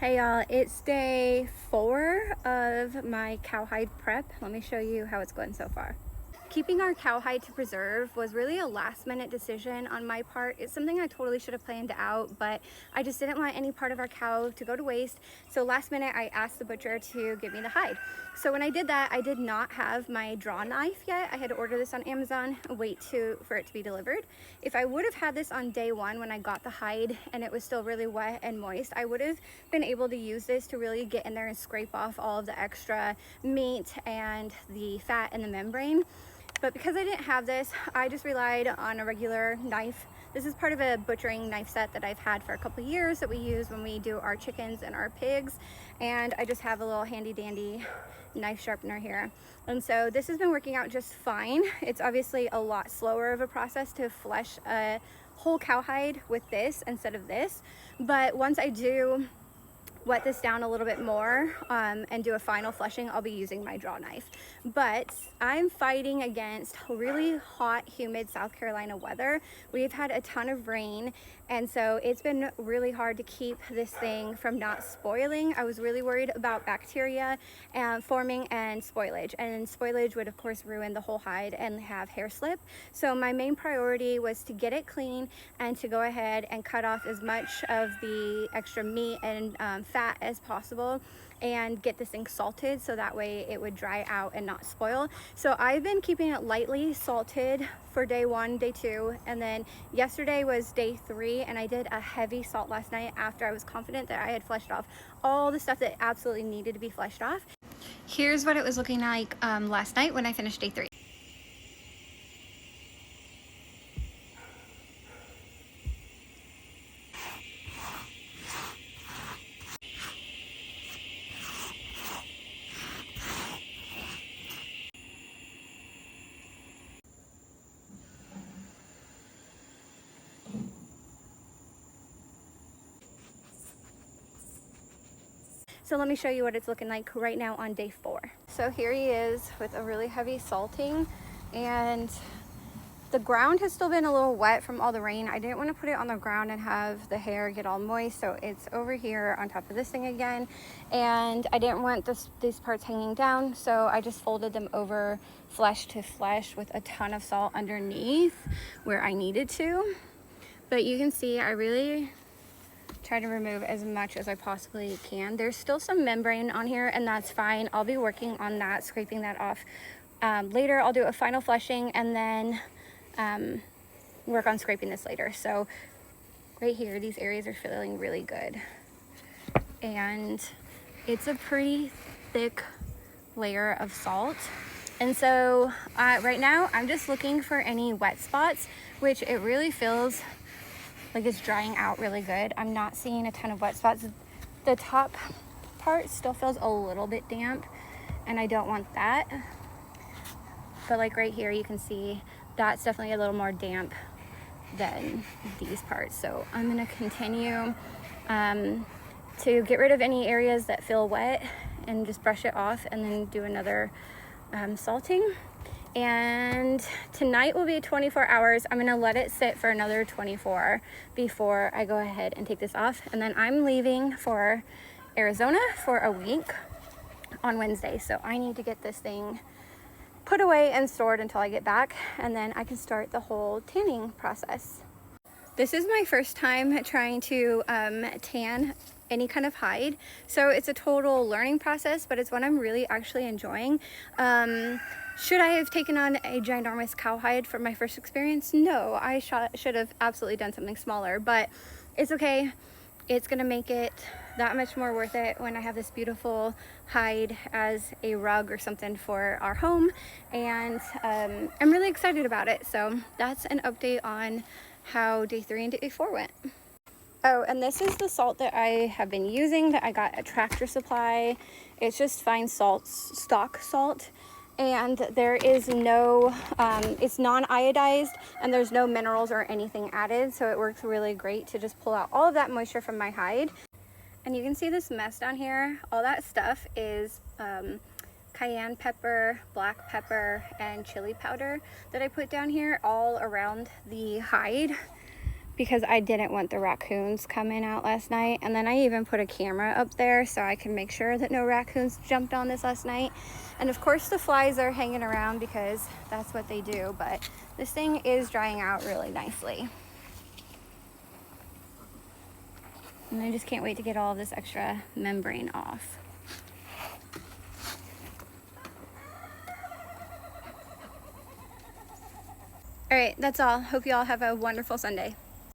Hey y'all, it's day 4 of my cowhide prep. Let me show you how it's going so far. Keeping our cowhide to preserve was really a last minute decision on my part. It's something I totally should have planned out, but I just didn't want any part of our cow to go to waste. So last minute I asked the butcher to give me the hide. So when I did that, I did not have my draw knife yet. I had to order this on Amazon, wait for it to be delivered. If I would have had this on day 1 when I got the hide and it was still really wet and moist, I would have been able to use this to really get in there and scrape off all of the extra meat and the fat and the membrane. But because I didn't have this, I just relied on a regular knife. This is part of a butchering knife set that I've had for a couple of years that we use when we do our chickens and our pigs. And I just have a little handy dandy knife sharpener here. And so this has been working out just fine. It's obviously a lot slower of a process to flesh a whole cowhide with this instead of this. But once I do wet this down a little bit more and do a final fleshing, I'll be using my draw knife. But I'm fighting against really hot, humid South Carolina weather. We've had a ton of rain, and so it's been really hard to keep this thing from not spoiling. I was really worried about bacteria forming and spoilage would of course ruin the whole hide and have hair slip. So my main priority was to get it clean and to go ahead and cut off as much of the extra meat and fat as possible and get this thing salted so that way it would dry out and not spoil. So I've been keeping it lightly salted for day 1, day 2, and then yesterday was day 3, and I did a heavy salt last night after I was confident that I had fleshed off all the stuff that absolutely needed to be fleshed off. Here's what it was looking like last night when I finished day 3. So let me show you what it's looking like right now on day 4. So here he is with a really heavy salting, and the ground has still been a little wet from all the rain. I didn't want to put it on the ground and have the hair get all moist, so it's over here on top of this thing again. And I didn't want these parts hanging down, so I just folded them over flesh to flesh with a ton of salt underneath where I needed to. But you can see I really try to remove as much as I possibly can. There's still some membrane on here, and that's fine. I'll be working on that, scraping that off later. I'll do a final fleshing and then work on scraping this later. So right here, these areas are feeling really good, and it's a pretty thick layer of salt. And so right now I'm just looking for any wet spots, which it really feels like it's drying out really good. I'm not seeing a ton of wet spots. The top part still feels a little bit damp, and I don't want that. But like right here, you can see that's definitely a little more damp than these parts. So I'm gonna continue to get rid of any areas that feel wet and just brush it off, and then do another salting. And tonight will be 24 hours. I'm gonna let it sit for another 24 before I go ahead and take this off. And then I'm leaving for Arizona for a week on Wednesday. So I need to get this thing put away and stored until I get back, and then I can start the whole tanning process. This is my first time trying to tan any kind of hide, so it's a total learning process, but it's one I'm really actually enjoying. Should I have taken on a ginormous cowhide for my first experience? No, I should have absolutely done something smaller, but it's okay. It's gonna make it that much more worth it when I have this beautiful hide as a rug or something for our home, and I'm really excited about it. So that's an update on how day 3 and day 4 went. Oh, and this is the salt that I have been using that I got at Tractor Supply. It's just fine salt, stock salt, and there is no, it's non-iodized, and there's no minerals or anything added, so it works really great to just pull out all of that moisture from my hide. And you can see this mess down here. All that stuff is cayenne pepper, black pepper, and chili powder that I put down here all around the hide, because I didn't want the raccoons coming out last night. And then I even put a camera up there so I can make sure that no raccoons jumped on this last night. And of course the flies are hanging around because that's what they do, but this thing is drying out really nicely. And I just can't wait to get all of this extra membrane off. All right, that's all. Hope you all have a wonderful Sunday.